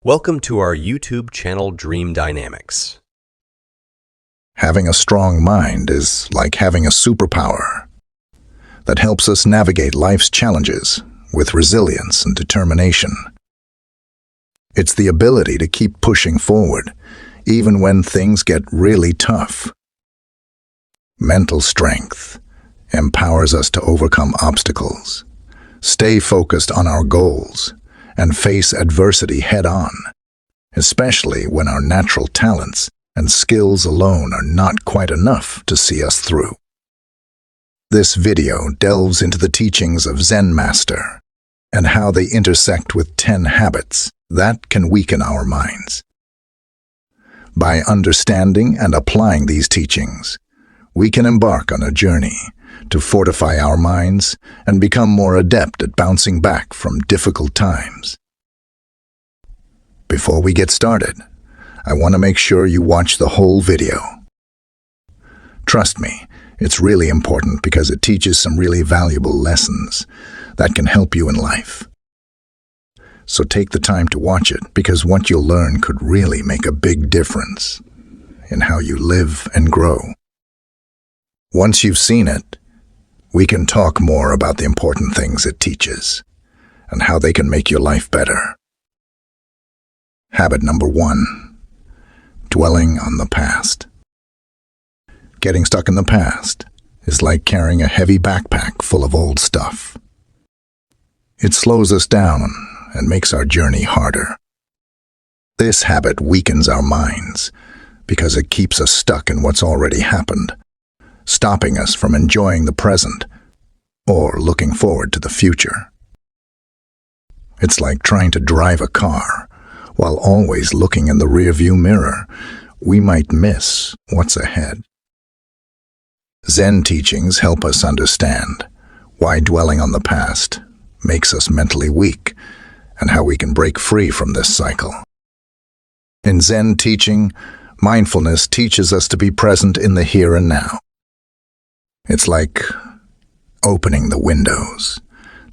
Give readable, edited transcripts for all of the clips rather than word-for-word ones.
Welcome to our YouTube channel Dream Dynamics. Having a strong mind is like having a superpower that helps us navigate life's challenges with resilience and determination. It's the ability to keep pushing forward, even when things get really tough. Mental strength empowers us to overcome obstacles, stay focused on our goals, and face adversity head-on, especially when our natural talents and skills alone are not quite enough to see us through. This video delves into the teachings of Zen Master and how they intersect with 10 habits that can weaken our minds. By understanding and applying these teachings, we can embark on a journey to fortify our minds and become more adept at bouncing back from difficult times. Before we get started, I want to make sure you watch the whole video. Trust me, it's really important because it teaches some really valuable lessons that can help you in life. So take the time to watch it because what you'll learn could really make a big difference in how you live and grow. Once you've seen it, we can talk more about the important things it teaches and how they can make your life better. Habit number 1, dwelling on the past. Getting stuck in the past is like carrying a heavy backpack full of old stuff. It slows us down and makes our journey harder. This habit weakens our minds because it keeps us stuck in what's already happened, stopping us from enjoying the present or looking forward to the future. It's like trying to drive a car while always looking in the rearview mirror. We might miss what's ahead. Zen teachings help us understand why dwelling on the past makes us mentally weak and how we can break free from this cycle. In Zen teaching, mindfulness teaches us to be present in the here and now. It's like opening the windows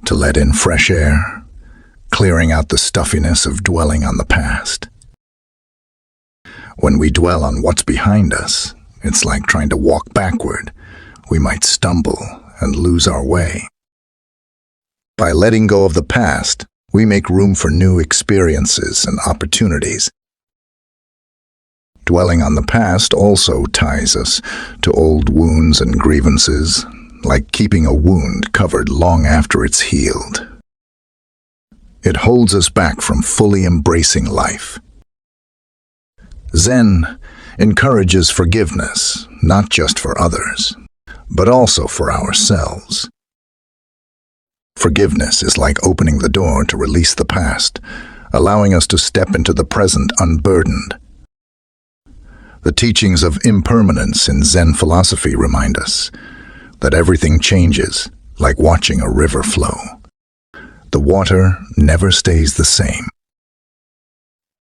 to let in fresh air, clearing out the stuffiness of dwelling on the past. When we dwell on what's behind us, it's like trying to walk backward. We might stumble and lose our way. By letting go of the past, we make room for new experiences and opportunities. Dwelling on the past also ties us to old wounds and grievances, like keeping a wound covered long after it's healed. It holds us back from fully embracing life. Zen encourages forgiveness, not just for others, but also for ourselves. Forgiveness is like opening the door to release the past, allowing us to step into the present unburdened. The teachings of impermanence in Zen philosophy remind us that everything changes, like watching a river flow. The water never stays the same.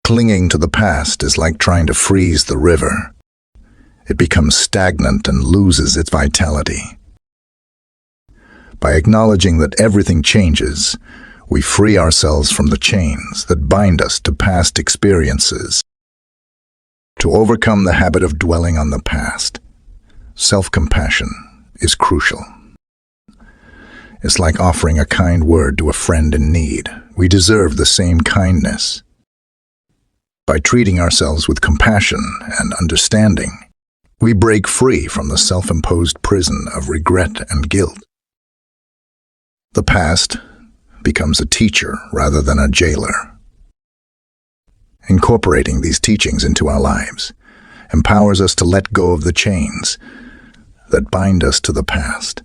Clinging to the past is like trying to freeze the river. It becomes stagnant and loses its vitality. By acknowledging that everything changes, we free ourselves from the chains that bind us to past experiences. To overcome the habit of dwelling on the past, self-compassion is crucial. It's like offering a kind word to a friend in need. We deserve the same kindness. By treating ourselves with compassion and understanding, we break free from the self-imposed prison of regret and guilt. The past becomes a teacher rather than a jailer. Incorporating these teachings into our lives empowers us to let go of the chains that bind us to the past.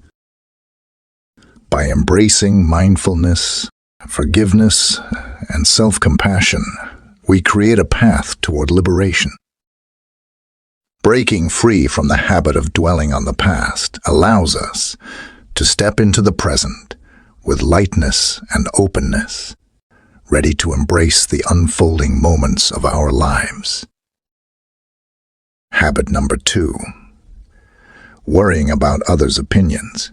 By embracing mindfulness, forgiveness, and self-compassion, we create a path toward liberation. Breaking free from the habit of dwelling on the past allows us to step into the present with lightness and openness, ready to embrace the unfolding moments of our lives. Habit number 2, worrying about others' opinions.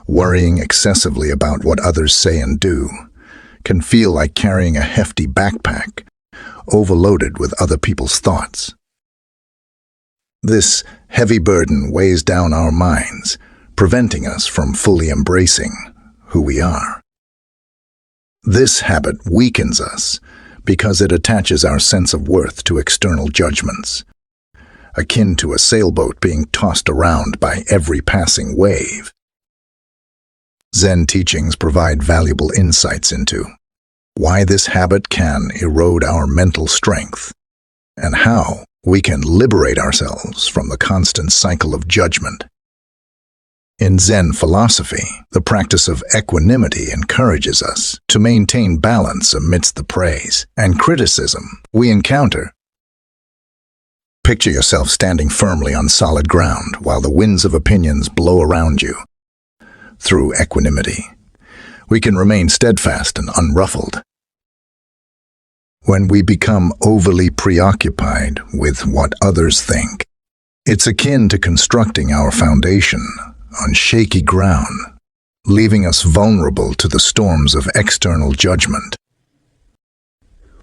Worrying excessively about what others say and do can feel like carrying a hefty backpack overloaded with other people's thoughts. This heavy burden weighs down our minds, preventing us from fully embracing who we are. This habit weakens us because it attaches our sense of worth to external judgments, akin to a sailboat being tossed around by every passing wave. Zen teachings provide valuable insights into why this habit can erode our mental strength and how we can liberate ourselves from the constant cycle of judgment. In Zen philosophy, the practice of equanimity encourages us to maintain balance amidst the praise and criticism we encounter. Picture yourself standing firmly on solid ground while the winds of opinions blow around you. Through equanimity, we can remain steadfast and unruffled. When we become overly preoccupied with what others think, it's akin to constructing our foundation on shaky ground, leaving us vulnerable to the storms of external judgment.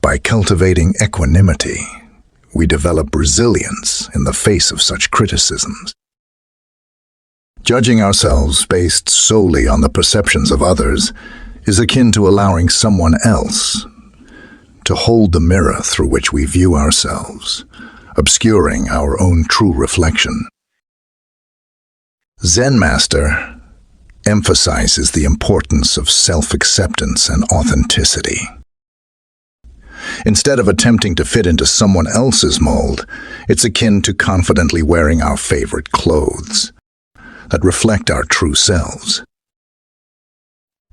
By cultivating equanimity, we develop resilience in the face of such criticisms. Judging ourselves based solely on the perceptions of others is akin to allowing someone else to hold the mirror through which we view ourselves, obscuring our own true reflection. Zen Master emphasizes the importance of self-acceptance and authenticity. Instead of attempting to fit into someone else's mold, it's akin to confidently wearing our favorite clothes that reflect our true selves.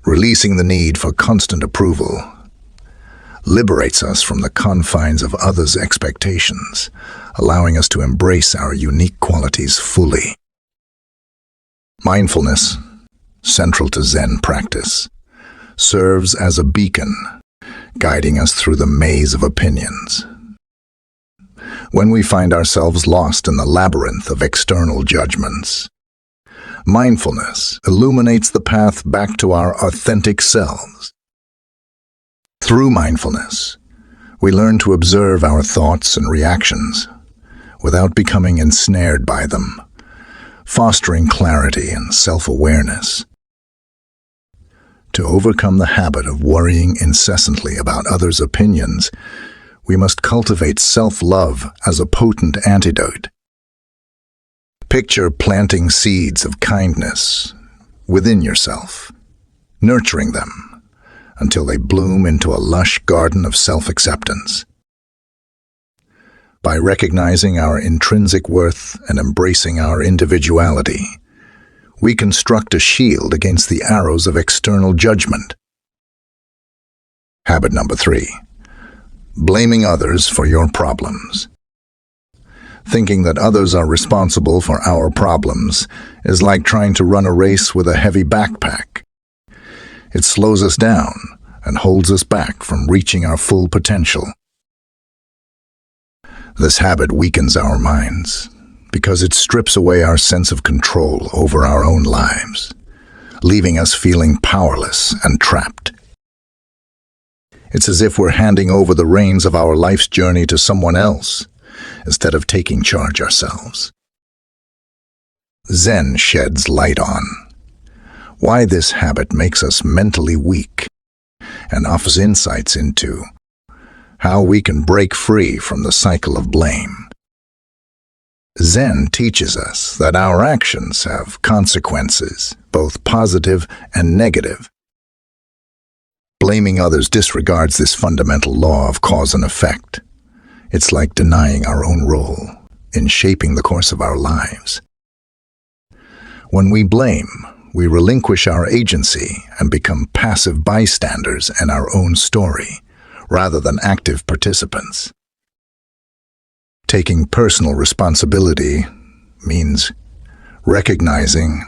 Releasing the need for constant approval liberates us from the confines of others' expectations, allowing us to embrace our unique qualities fully. Mindfulness, central to Zen practice, serves as a beacon, guiding us through the maze of opinions. When we find ourselves lost in the labyrinth of external judgments, mindfulness illuminates the path back to our authentic selves. Through mindfulness, we learn to observe our thoughts and reactions without becoming ensnared by them, fostering clarity and self-awareness. To overcome the habit of worrying incessantly about others' opinions, we must cultivate self-love as a potent antidote. Picture planting seeds of kindness within yourself, nurturing them until they bloom into a lush garden of self-acceptance. By recognizing our intrinsic worth and embracing our individuality, we construct a shield against the arrows of external judgment. Habit number 3. Blaming others for your problems. Thinking that others are responsible for our problems is like trying to run a race with a heavy backpack. It slows us down and holds us back from reaching our full potential. This habit weakens our minds because it strips away our sense of control over our own lives, leaving us feeling powerless and trapped. It's as if we're handing over the reins of our life's journey to someone else, instead of taking charge ourselves. Zen sheds light on why this habit makes us mentally weak and offers insights into how we can break free from the cycle of blame. Zen teaches us that our actions have consequences, both positive and negative. Blaming others disregards this fundamental law of cause and effect. It's like denying our own role in shaping the course of our lives. When we blame, we relinquish our agency and become passive bystanders in our own story, rather than active participants. Taking personal responsibility means recognizing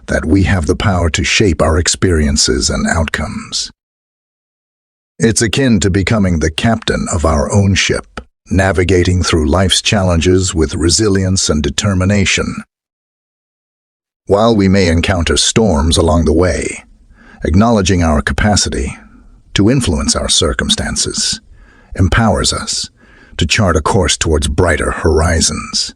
that we have the power to shape our experiences and outcomes. It's akin to becoming the captain of our own ship, navigating through life's challenges with resilience and determination. While we may encounter storms along the way, acknowledging our capacity to influence our circumstances empowers us to chart a course towards brighter horizons.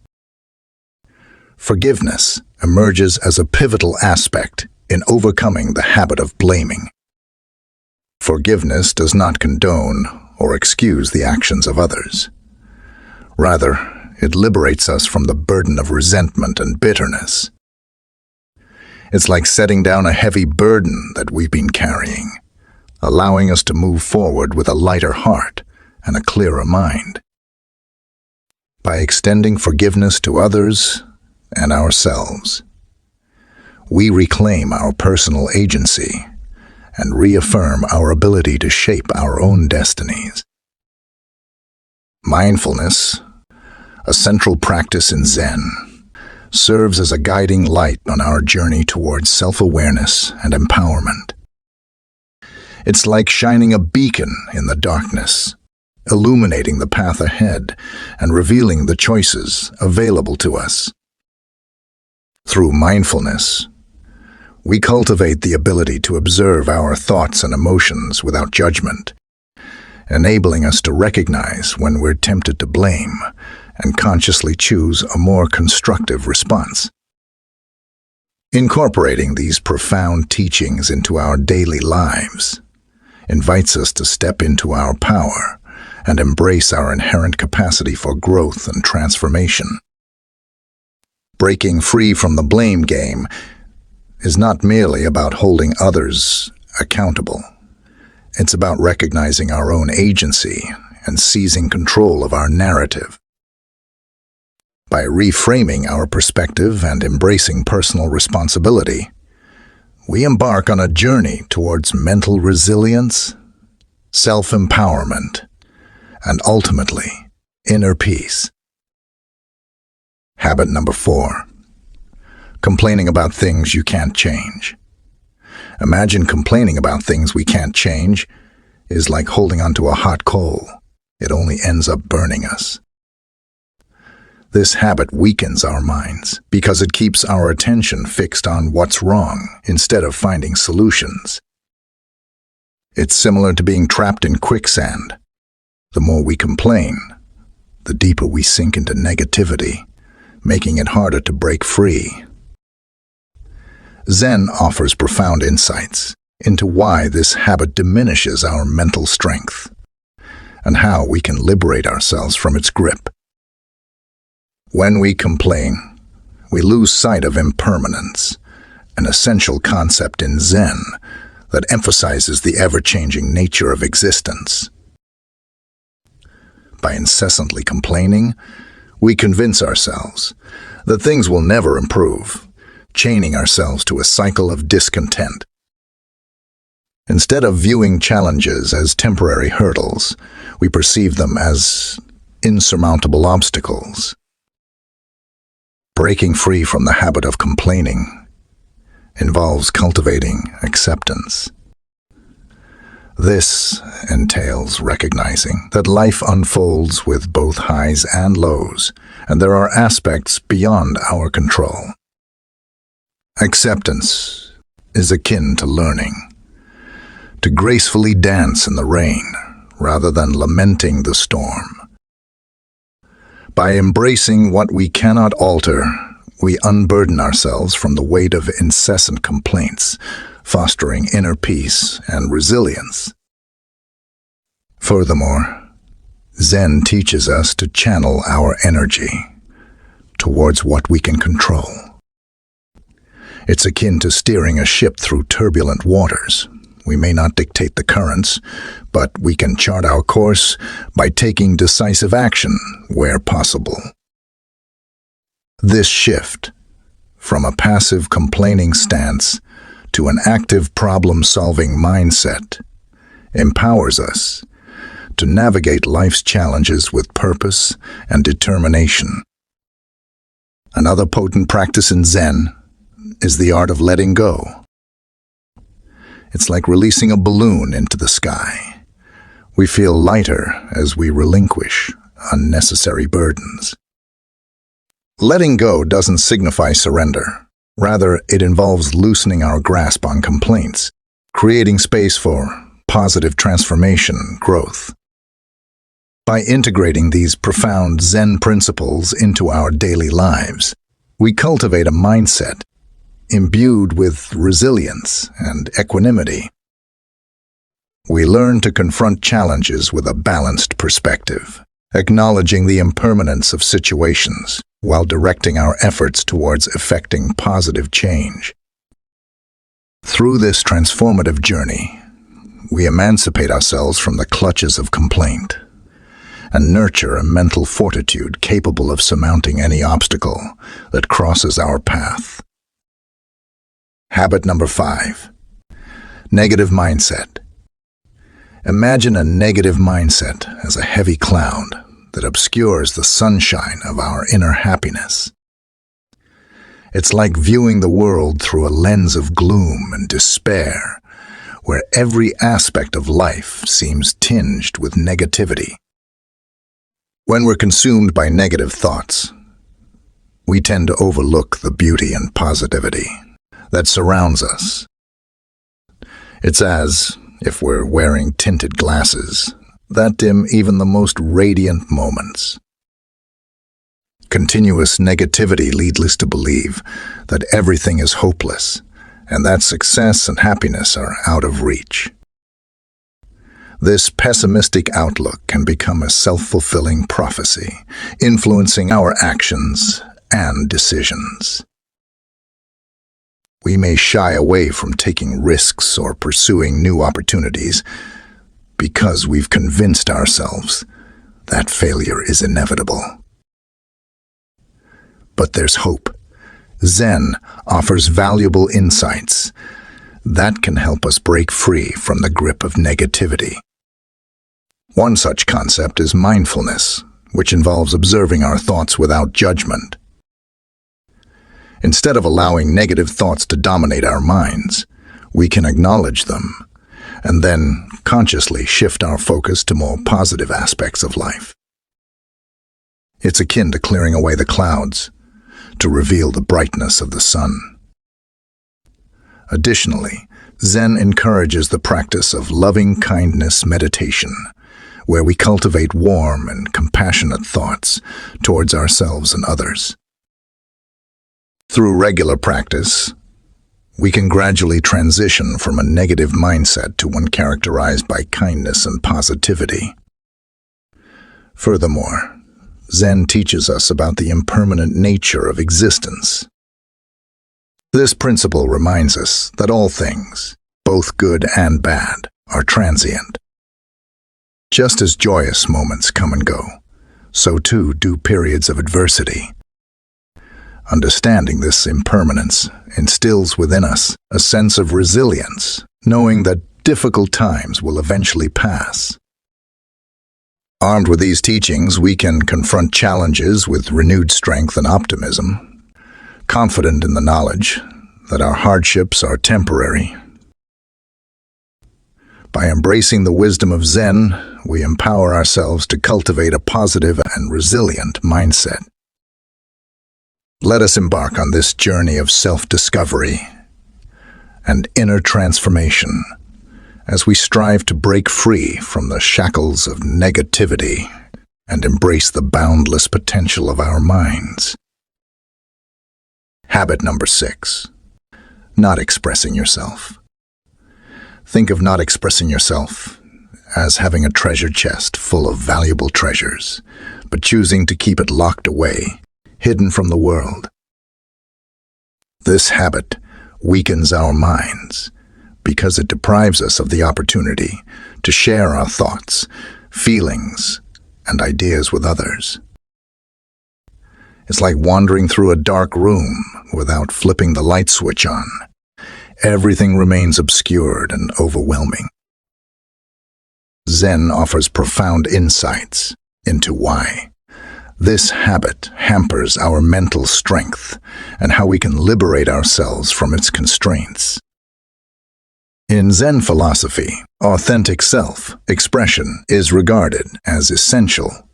Forgiveness emerges as a pivotal aspect in overcoming the habit of blaming. Forgiveness does not condone or excuse the actions of others. Rather, it liberates us from the burden of resentment and bitterness. It's like setting down a heavy burden that we've been carrying, allowing us to move forward with a lighter heart and a clearer mind. By extending forgiveness to others and ourselves, we reclaim our personal agency and reaffirm our ability to shape our own destinies. Mindfulness, a central practice in Zen, serves as a guiding light on our journey towards self-awareness and empowerment. It's like shining a beacon in the darkness, illuminating the path ahead and revealing the choices available to us. Through mindfulness, we cultivate the ability to observe our thoughts and emotions without judgment, enabling us to recognize when we're tempted to blame and consciously choose a more constructive response. Incorporating these profound teachings into our daily lives invites us to step into our power and embrace our inherent capacity for growth and transformation. Breaking free from the blame game is not merely about holding others accountable. It's about recognizing our own agency and seizing control of our narrative. By reframing our perspective and embracing personal responsibility, we embark on a journey towards mental resilience, self-empowerment, and ultimately, inner peace. Habit number 4. Complaining about things you can't change. Imagine complaining about things we can't change is like holding onto a hot coal. It only ends up burning us. This habit weakens our minds because it keeps our attention fixed on what's wrong instead of finding solutions. It's similar to being trapped in quicksand. The more we complain, the deeper we sink into negativity, making it harder to break free. Zen offers profound insights into why this habit diminishes our mental strength and how we can liberate ourselves from its grip. When we complain, we lose sight of impermanence, an essential concept in Zen that emphasizes the ever-changing nature of existence. By incessantly complaining, we convince ourselves that things will never improve, chaining ourselves to a cycle of discontent. Instead of viewing challenges as temporary hurdles, we perceive them as insurmountable obstacles. Breaking free from the habit of complaining involves cultivating acceptance. This entails recognizing that life unfolds with both highs and lows, and there are aspects beyond our control. Acceptance is akin to learning, to gracefully dance in the rain rather than lamenting the storm. By embracing what we cannot alter, we unburden ourselves from the weight of incessant complaints, fostering inner peace and resilience. Furthermore, Zen teaches us to channel our energy towards what we can control. It's akin to steering a ship through turbulent waters. We may not dictate the currents, but we can chart our course by taking decisive action where possible. This shift from a passive complaining stance to an active problem-solving mindset empowers us to navigate life's challenges with purpose and determination. Another potent practice in Zen is the art of letting go. It's like releasing a balloon into the sky. We feel lighter as we relinquish unnecessary burdens. Letting go doesn't signify surrender. Rather, it involves loosening our grasp on complaints, creating space for positive transformation, growth. By integrating these profound Zen principles into our daily lives, we cultivate a mindset imbued with resilience and equanimity. We learn to confront challenges with a balanced perspective, acknowledging the impermanence of situations while directing our efforts towards effecting positive change. Through this transformative journey, we emancipate ourselves from the clutches of complaint and nurture a mental fortitude capable of surmounting any obstacle that crosses our path. Habit number 5. Negative mindset. Imagine a negative mindset as a heavy cloud that obscures the sunshine of our inner happiness. It's like viewing the world through a lens of gloom and despair, where every aspect of life seems tinged with negativity. When we're consumed by negative thoughts, we tend to overlook the beauty and positivity that surrounds us. It's as if we're wearing tinted glasses that dim even the most radiant moments. Continuous negativity leads us to believe that everything is hopeless and that success and happiness are out of reach. This pessimistic outlook can become a self-fulfilling prophecy, influencing our actions and decisions. We may shy away from taking risks or pursuing new opportunities because we've convinced ourselves that failure is inevitable. But there's hope. Zen offers valuable insights that can help us break free from the grip of negativity. One such concept is mindfulness, which involves observing our thoughts without judgment. Instead of allowing negative thoughts to dominate our minds, we can acknowledge them and then consciously shift our focus to more positive aspects of life. It's akin to clearing away the clouds to reveal the brightness of the sun. Additionally, Zen encourages the practice of loving-kindness meditation, where we cultivate warm and compassionate thoughts towards ourselves and others. Through regular practice, we can gradually transition from a negative mindset to one characterized by kindness and positivity. Furthermore, Zen teaches us about the impermanent nature of existence. This principle reminds us that all things, both good and bad, are transient. Just as joyous moments come and go, so too do periods of adversity. Understanding this impermanence instills within us a sense of resilience, knowing that difficult times will eventually pass. Armed with these teachings, we can confront challenges with renewed strength and optimism, confident in the knowledge that our hardships are temporary. By embracing the wisdom of Zen, we empower ourselves to cultivate a positive and resilient mindset. Let us embark on this journey of self-discovery and inner transformation as we strive to break free from the shackles of negativity and embrace the boundless potential of our minds. Habit number 6. Not expressing yourself. Think of not expressing yourself as having a treasure chest full of valuable treasures, but choosing to keep it locked away, hidden from the world. This habit weakens our minds because it deprives us of the opportunity to share our thoughts, feelings, and ideas with others. It's like wandering through a dark room without flipping the light switch on. Everything remains obscured and overwhelming. Zen offers profound insights into why this habit hampers our mental strength and how we can liberate ourselves from its constraints. In Zen philosophy, authentic self-expression is regarded as essential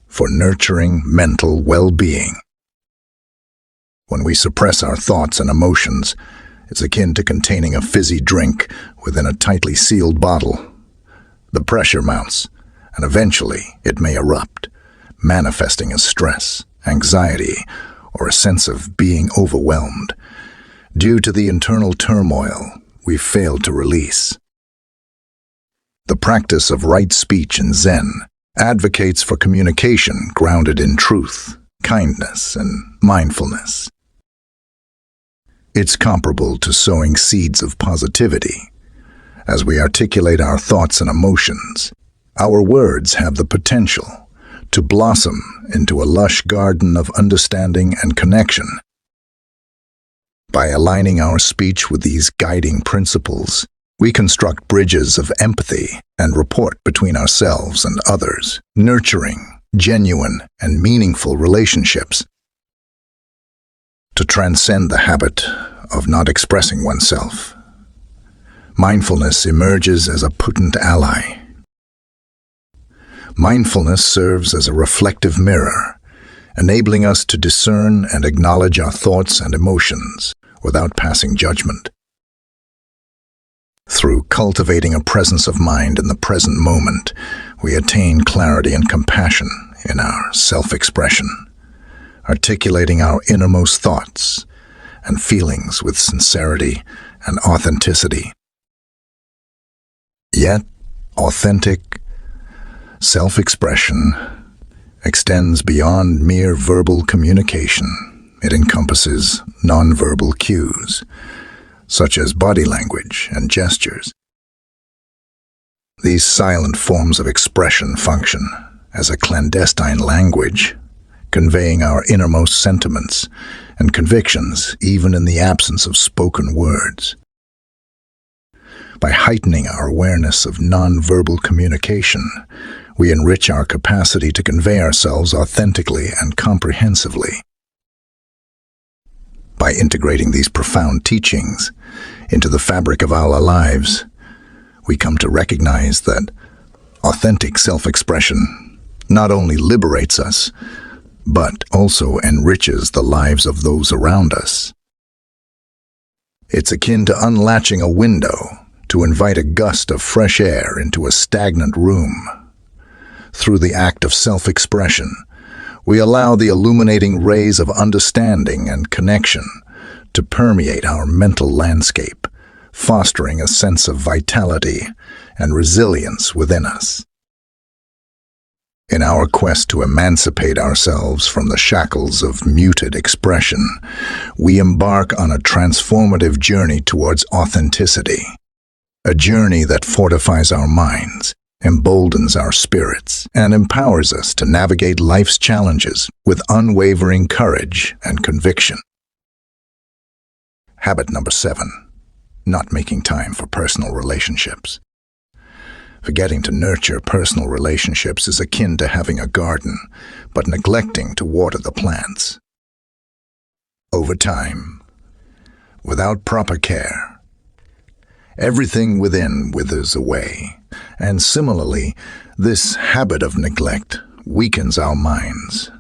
for nurturing mental well-being. When we suppress our thoughts and emotions, it's akin to containing a fizzy drink within a tightly sealed bottle. The pressure mounts, and eventually it may erupt, manifesting as stress, anxiety, or a sense of being overwhelmed due to the internal turmoil we've failed to release. The practice of right speech in Zen advocates for communication grounded in truth, kindness, and mindfulness. It's comparable to sowing seeds of positivity. As we articulate our thoughts and emotions, our words have the potential to blossom into a lush garden of understanding and connection. By aligning our speech with these guiding principles, we construct bridges of empathy and rapport between ourselves and others, nurturing genuine and meaningful relationships. To transcend the habit of not expressing oneself, mindfulness emerges as a potent ally. Mindfulness serves as a reflective mirror, enabling us to discern and acknowledge our thoughts and emotions without passing judgment. Through cultivating a presence of mind in the present moment, we attain clarity and compassion in our self-expression, articulating our innermost thoughts and feelings with sincerity and authenticity. Yet, authentic self-expression extends beyond mere verbal communication. It encompasses nonverbal cues, such as body language and gestures. These silent forms of expression function as a clandestine language, conveying our innermost sentiments and convictions even in the absence of spoken words. By heightening our awareness of nonverbal communication, we enrich our capacity to convey ourselves authentically and comprehensively. By integrating these profound teachings into the fabric of our lives, we come to recognize that authentic self-expression not only liberates us, but also enriches the lives of those around us. It's akin to unlatching a window to invite a gust of fresh air into a stagnant room. Through the act of self-expression, we allow the illuminating rays of understanding and connection to permeate our mental landscape, fostering a sense of vitality and resilience within us. In our quest to emancipate ourselves from the shackles of muted expression, we embark on a transformative journey towards authenticity, a journey that fortifies our minds, emboldens our spirits, and empowers us to navigate life's challenges with unwavering courage and conviction. Habit number 7, not making time for personal relationships. Forgetting to nurture personal relationships is akin to having a garden, but neglecting to water the plants. Over time, without proper care, everything within withers away, and similarly, this habit of neglect weakens our minds,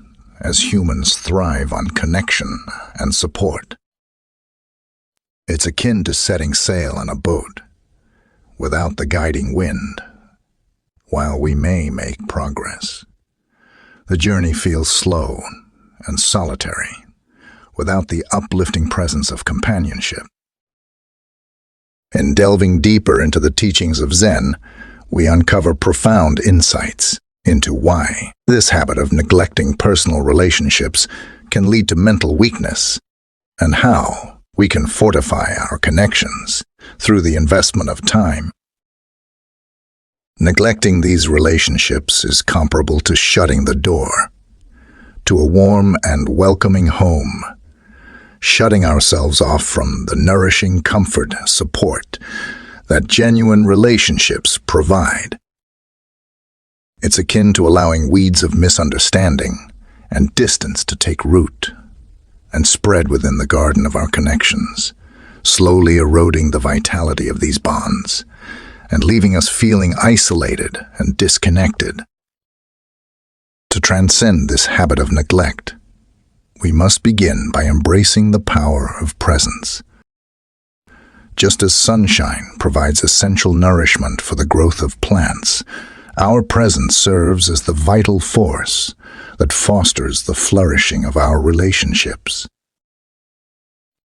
as humans thrive on connection and support. It's akin to setting sail on a boat without the guiding wind. While we may make progress, the journey feels slow and solitary without the uplifting presence of companionship. In delving deeper into the teachings of Zen, we uncover profound insights into why this habit of neglecting personal relationships can lead to mental weakness, and how we can fortify our connections through the investment of time. Neglecting these relationships is comparable to shutting the door to a warm and welcoming home, shutting ourselves off from the nourishing comfort and support that genuine relationships provide. It's akin to allowing weeds of misunderstanding and distance to take root and spread within the garden of our connections, slowly eroding the vitality of these bonds and leaving us feeling isolated and disconnected. To transcend this habit of neglect, we must begin by embracing the power of presence. Just as sunshine provides essential nourishment for the growth of plants, Our presence serves as the vital force that fosters the flourishing of our relationships.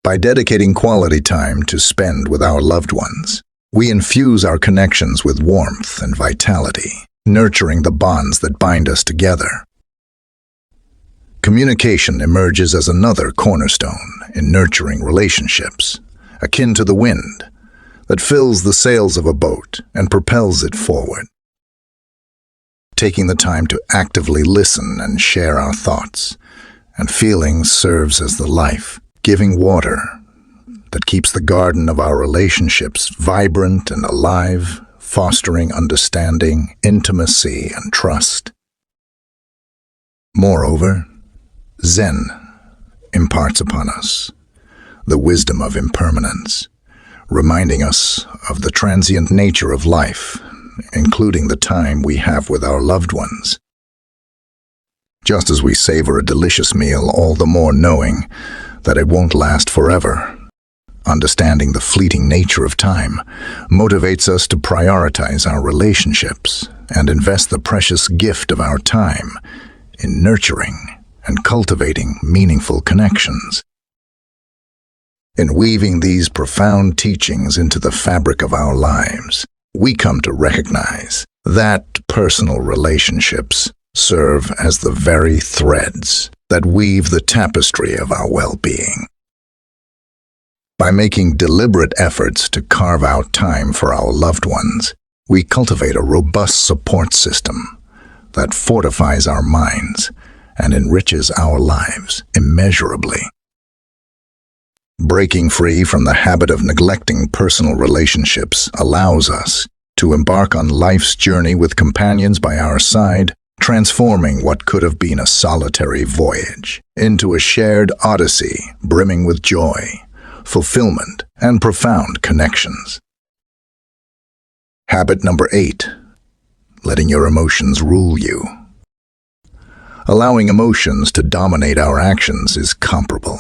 By dedicating quality time to spend with our loved ones, we infuse our connections with warmth and vitality, nurturing the bonds that bind us together. Communication emerges as another cornerstone in nurturing relationships, akin to the wind that fills the sails of a boat and propels it forward. Taking the time to actively listen and share our thoughts and feelings serves as the life-giving water that keeps the garden of our relationships vibrant and alive, fostering understanding, intimacy, and trust. Moreover, Zen imparts upon us the wisdom of impermanence, reminding us of the transient nature of life, including the time we have with our loved ones. Just as we savor a delicious meal, all the more knowing that it won't last forever, understanding the fleeting nature of time motivates us to prioritize our relationships and invest the precious gift of our time in nurturing and cultivating meaningful connections. In weaving these profound teachings into the fabric of our lives, we come to recognize that personal relationships serve as the very threads that weave the tapestry of our well-being. By making deliberate efforts to carve out time for our loved ones, we cultivate a robust support system that fortifies our minds and enriches our lives immeasurably. Breaking free from the habit of neglecting personal relationships allows us to embark on life's journey with companions by our side, transforming what could have been a solitary voyage into a shared odyssey brimming with joy, fulfillment, and profound connections. Habit number 8, letting your emotions rule you. Allowing emotions to dominate our actions is comparable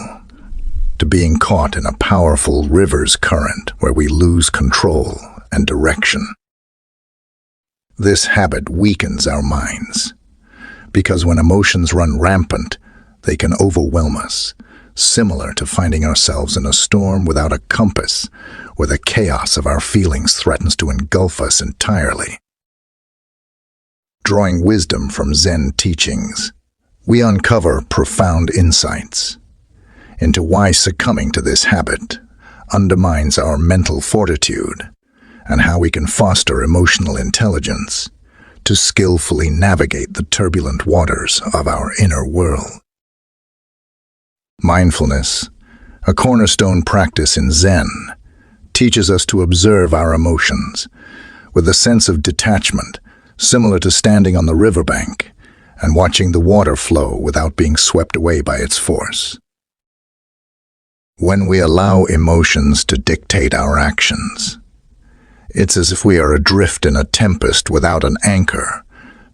to being caught in a powerful river's current where we lose control and direction. This habit weakens our minds, because when emotions run rampant, they can overwhelm us, similar to finding ourselves in a storm without a compass, where the chaos of our feelings threatens to engulf us entirely. Drawing wisdom from Zen teachings, we uncover profound insights into why succumbing to this habit undermines our mental fortitude and how we can foster emotional intelligence to skillfully navigate the turbulent waters of our inner world. Mindfulness, a cornerstone practice in Zen, teaches us to observe our emotions with a sense of detachment similar to standing on the riverbank and watching the water flow without being swept away by its force. When we allow emotions to dictate our actions, it's as if we are adrift in a tempest without an anchor,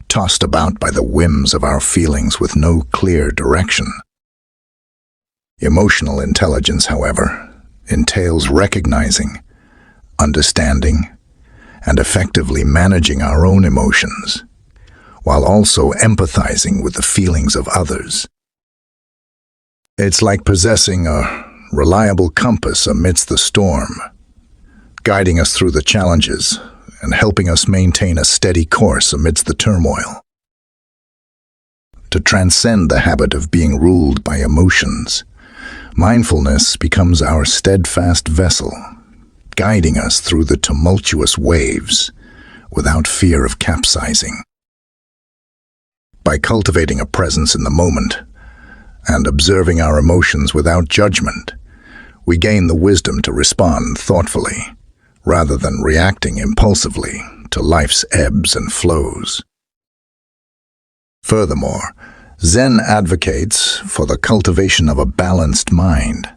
tossed about by the whims of our feelings with no clear direction. Emotional intelligence, however, entails recognizing, understanding, and effectively managing our own emotions, while also empathizing with the feelings of others. It's like possessing a reliable compass amidst the storm, guiding us through the challenges and helping us maintain a steady course amidst the turmoil. To transcend the habit of being ruled by emotions, mindfulness becomes our steadfast vessel, guiding us through the tumultuous waves without fear of capsizing. By cultivating a presence in the moment and observing our emotions without judgment, we gain the wisdom to respond thoughtfully, rather than reacting impulsively to life's ebbs and flows. Furthermore, Zen advocates for the cultivation of a balanced mind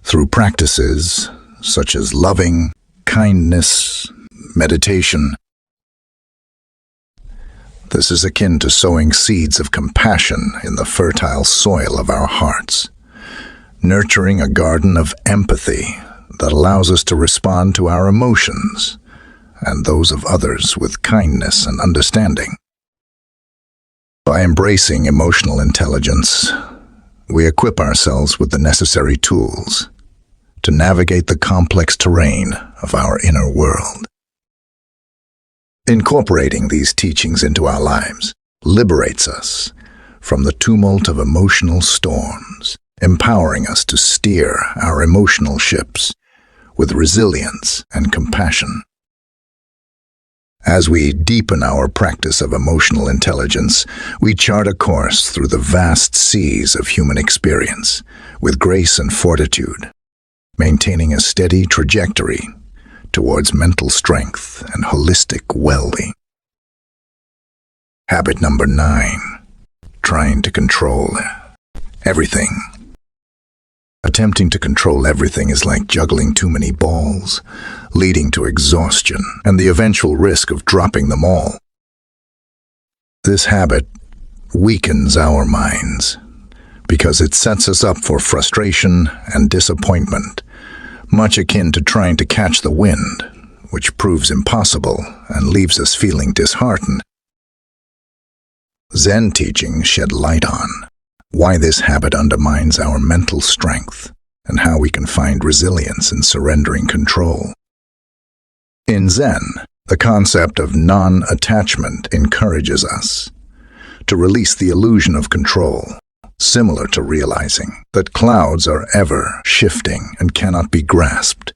through practices such as loving, kindness, meditation. This is akin to sowing seeds of compassion in the fertile soil of our hearts, nurturing a garden of empathy that allows us to respond to our emotions and those of others with kindness and understanding. By embracing emotional intelligence, we equip ourselves with the necessary tools to navigate the complex terrain of our inner world. Incorporating these teachings into our lives liberates us from the tumult of emotional storms, empowering us to steer our emotional ships with resilience and compassion. As we deepen our practice of emotional intelligence, we chart a course through the vast seas of human experience with grace and fortitude, maintaining a steady trajectory towards mental strength and holistic well-being. Habit number 9, trying to control everything. Attempting to control everything is like juggling too many balls, leading to exhaustion and the eventual risk of dropping them all. This habit weakens our minds because it sets us up for frustration and disappointment, much akin to trying to catch the wind, which proves impossible and leaves us feeling disheartened. Zen teachings shed light on why this habit undermines our mental strength and how we can find resilience in surrendering control. In Zen, the concept of non-attachment encourages us to release the illusion of control, similar to realizing that clouds are ever shifting and cannot be grasped.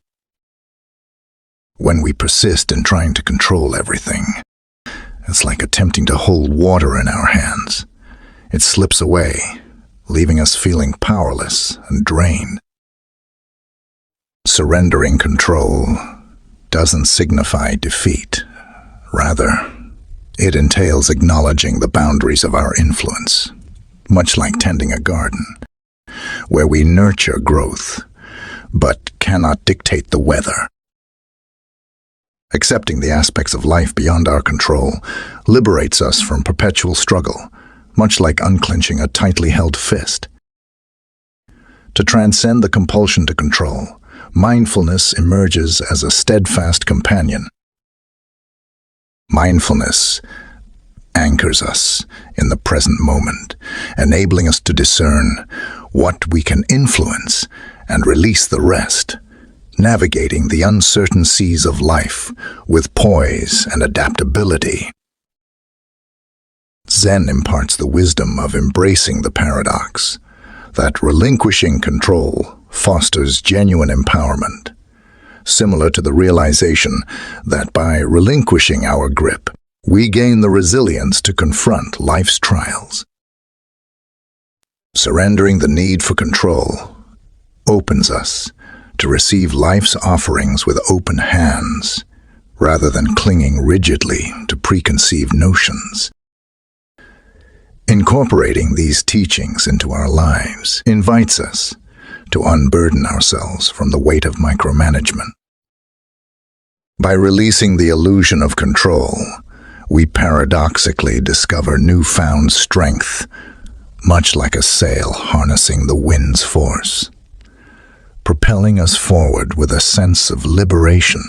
When we persist in trying to control everything, it's like attempting to hold water in our hands. It slips away, leaving us feeling powerless and drained. Surrendering control doesn't signify defeat. Rather, it entails acknowledging the boundaries of our influence, much like tending a garden, where we nurture growth, but cannot dictate the weather. Accepting the aspects of life beyond our control liberates us from perpetual struggle, much like unclenching a tightly held fist. To transcend the compulsion to control, mindfulness emerges as a steadfast companion. Mindfulness anchors us in the present moment, enabling us to discern what we can influence and release the rest, navigating the uncertain seas of life with poise and adaptability. Zen imparts the wisdom of embracing the paradox that relinquishing control fosters genuine empowerment, similar to the realization that by relinquishing our grip, we gain the resilience to confront life's trials. Surrendering the need for control opens us to receive life's offerings with open hands, rather than clinging rigidly to preconceived notions. Incorporating these teachings into our lives invites us to unburden ourselves from the weight of micromanagement. By releasing the illusion of control, we paradoxically discover newfound strength, much like a sail harnessing the wind's force, propelling us forward with a sense of liberation.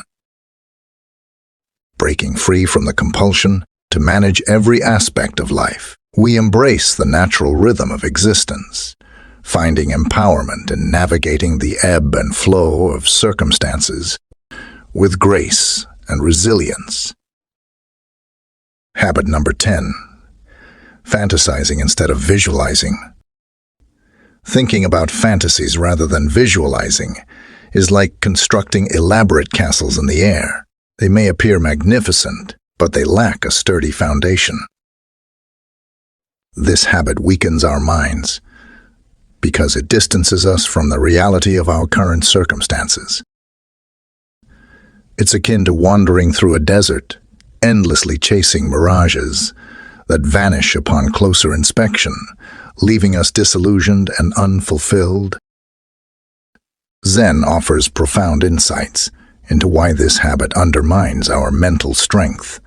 Breaking free from the compulsion to manage every aspect of life, we embrace the natural rhythm of existence, finding empowerment in navigating the ebb and flow of circumstances with grace and resilience. Habit number 10, fantasizing instead of visualizing. Thinking about fantasies rather than visualizing is like constructing elaborate castles in the air. They may appear magnificent, but they lack a sturdy foundation. This habit weakens our minds because it distances us from the reality of our current circumstances. It's akin to wandering through a desert, endlessly chasing mirages that vanish upon closer inspection, leaving us disillusioned and unfulfilled. Zen offers profound insights into why this habit undermines our mental strength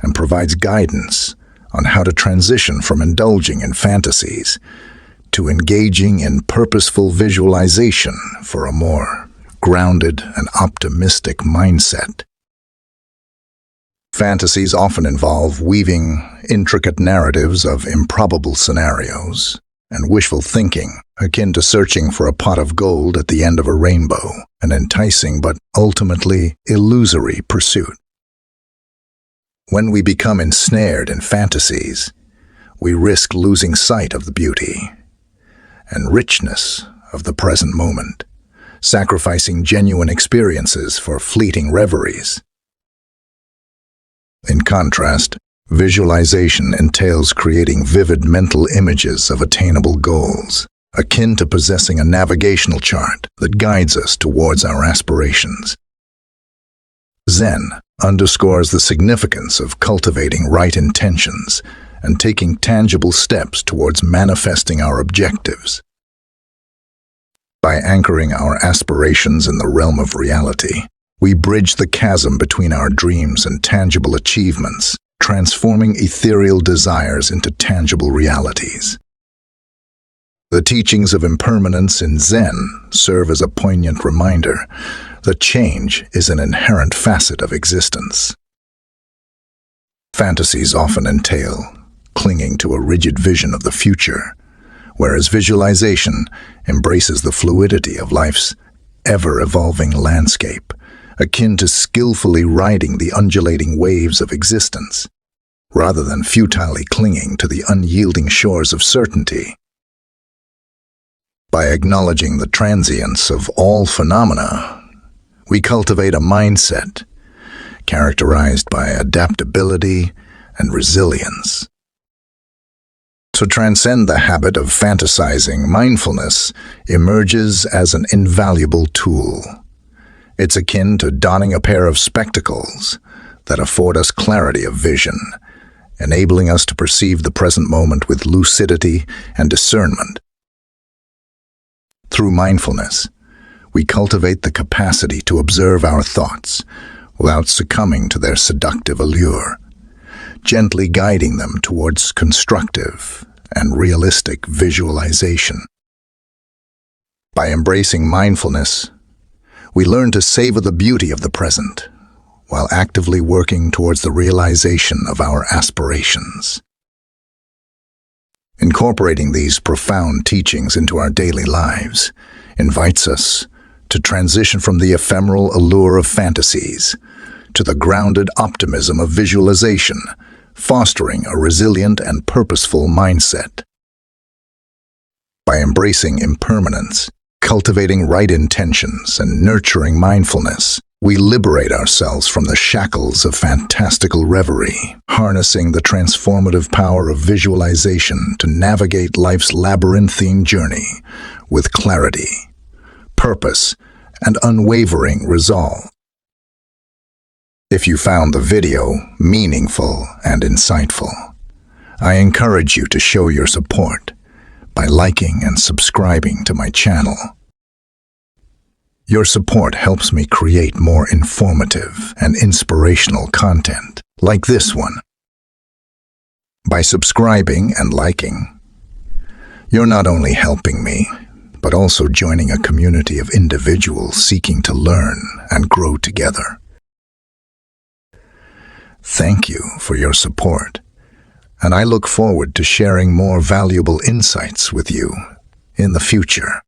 and provides guidance on how to transition from indulging in fantasies to engaging in purposeful visualization for a more grounded and optimistic mindset. Fantasies often involve weaving intricate narratives of improbable scenarios and wishful thinking, akin to searching for a pot of gold at the end of a rainbow, an enticing but ultimately illusory pursuit. When we become ensnared in fantasies, we risk losing sight of the beauty and richness of the present moment, sacrificing genuine experiences for fleeting reveries. In contrast, visualization entails creating vivid mental images of attainable goals, akin to possessing a navigational chart that guides us towards our aspirations. Zen underscores the significance of cultivating right intentions and taking tangible steps towards manifesting our objectives. By anchoring our aspirations in the realm of reality, we bridge the chasm between our dreams and tangible achievements, transforming ethereal desires into tangible realities. The teachings of impermanence in Zen serve as a poignant reminder that change is an inherent facet of existence. Fantasies often entail clinging to a rigid vision of the future, whereas visualization embraces the fluidity of life's ever-evolving landscape, akin to skillfully riding the undulating waves of existence, rather than futilely clinging to the unyielding shores of certainty. By acknowledging the transience of all phenomena, we cultivate a mindset characterized by adaptability and resilience. To transcend the habit of fantasizing, mindfulness emerges as an invaluable tool. It's akin to donning a pair of spectacles that afford us clarity of vision, enabling us to perceive the present moment with lucidity and discernment. Through mindfulness, we cultivate the capacity to observe our thoughts without succumbing to their seductive allure, gently guiding them towards constructive and realistic visualization. By embracing mindfulness, we learn to savor the beauty of the present while actively working towards the realization of our aspirations. Incorporating these profound teachings into our daily lives invites us to transition from the ephemeral allure of fantasies to the grounded optimism of visualization, fostering a resilient and purposeful mindset. By embracing impermanence, cultivating right intentions, and nurturing mindfulness, we liberate ourselves from the shackles of fantastical reverie, harnessing the transformative power of visualization to navigate life's labyrinthine journey with clarity, purpose, and unwavering resolve. If you found the video meaningful and insightful, I encourage you to show your support by liking and subscribing to my channel. Your support helps me create more informative and inspirational content like this one. By subscribing and liking, you're not only helping me, but also joining a community of individuals seeking to learn and grow together. Thank you for your support, and I look forward to sharing more valuable insights with you in the future.